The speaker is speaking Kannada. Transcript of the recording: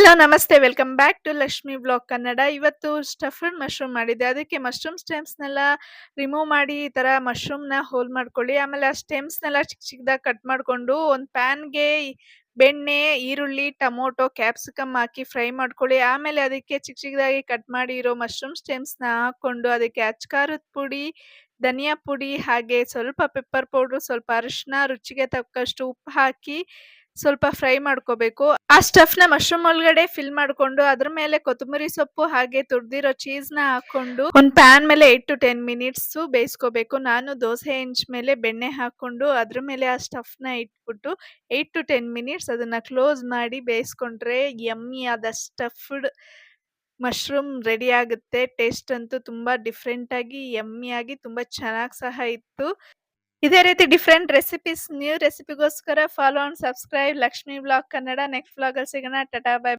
ಹಲೋ ನಮಸ್ತೆ. Welcome back to Lakshmi vlog Kannada. ಇವತ್ತು ಸ್ಟಫ್ಡ್ ಮಶ್ರೂಮ್ ಮಾಡಿದ್ದೆ. ಅದಕ್ಕೆ ಮಶ್ರೂಮ್ ಸ್ಟೆಮ್ಸ್‌ನೆಲ್ಲ ರಿಮೂವ್ ಮಾಡಿ ಈ ತರ ಮಶ್ರೂಮ್‌ನ ಹೋಲ್ ಮಾಡ್ಕೊಳ್ಳಿ. ಆಮೇಲೆ ಆ ಸ್ಟೆಮ್ಸ್‌ನೆಲ್ಲ ಚಿಕ್ಕ ಚಿಕ್ಕದಾಗಿ ಕಟ್ ಮಾಡ್ಕೊಂಡು ಒಂದು ಪ್ಯಾನ್‌ಗೆ ಬೆಣ್ಣೆ, ಈರುಳ್ಳಿ, ಟೊಮೊಟೊ, ಕ್ಯಾಪ್ಸಿಕಮ್ ಹಾಕಿ ಫ್ರೈ ಮಾಡ್ಕೊಳ್ಳಿ. ಆಮೇಲೆ ಅದಕ್ಕೆ ಚಿಕ್ಕ ಚಿಕ್ಕದಾಗಿ ಕಟ್ ಮಾಡಿ ಇರೋ ಮಶ್ರೂಮ್ ಸ್ಟೆಮ್ಸ್‌ನ ಹಾಕೊಂಡು ಅದಕ್ಕೆ ಅಚ್ಕಾರದ ಪುಡಿ, ಧನಿಯಾ ಪುಡಿ, ಹಾಗೆ ಸ್ವಲ್ಪ ಪೆಪ್ಪರ್ ಪೌಡರ್, ಸ್ವಲ್ಪ ಅರಿಶಿನ, ರುಚಿಗೆ ತಕ್ಕಷ್ಟು ಉಪ್ಪು ಹಾಕಿ ಸ್ವಲ್ಪ ಫ್ರೈ ಮಾಡ್ಕೋಬೇಕು. ಆ ಸ್ಟಫ್‌ನ ಮಶ್ರೂಮ್ ಒಳಗಡೆ ಫಿಲ್ ಮಾಡ್ಕೊಂಡು ಅದ್ರ ಮೇಲೆ ಕೊತ್ತಂಬರಿ ಸೊಪ್ಪು ಹಾಗೆ ತುರಿದಿರೋ ಚೀಸ್‌ನ ಹಾಕೊಂಡು ಒಂದು ಪ್ಯಾನ್ ಮೇಲೆ 8 ಟು 10 ಮಿನಿಟ್ಸ್ ಬೇಯಿಸ್ಕೋಬೇಕು. ನಾನು ದೋಸೆ ಹೆಂಚ್ ಮೇಲೆ ಬೆಣ್ಣೆ ಹಾಕೊಂಡು ಅದ್ರ ಮೇಲೆ ಆ ಸ್ಟಫ್‌ನ ಇಟ್ಬಿಟ್ಟು 8 ಟು 10 ಮಿನಿಟ್ಸ್ ಅದನ್ನ ಕ್ಲೋಸ್ ಮಾಡಿ ಬೇಯಿಸ್ಕೊಂಡ್ರೆ ಯಮ್ಮಿ ಆದ ಸ್ಟಫ್ಡ್ ಮಶ್ರೂಮ್ ರೆಡಿ ಆಗುತ್ತೆ. ಟೇಸ್ಟ್ ಅಂತೂ ತುಂಬಾ ಡಿಫ್ರೆಂಟ್ ಆಗಿ ಯಮ್ಮಿ ಆಗಿ ತುಂಬಾ ಚೆನ್ನಾಗಿ ಸಹ ಇತ್ತು. ಇದೇ ರೀತಿ ಡಿಫರೆಂಟ್ ರೆಸಿಪೀಸ್, ನ್ಯೂ ರೆಸಿಪಿಗೋಸ್ಕರ follow and subscribe Lakshmi vlog Kannada. Next ವ್ಲಾಗಲ್ಲಿ ಸಿಗೋಣ. Tata, by.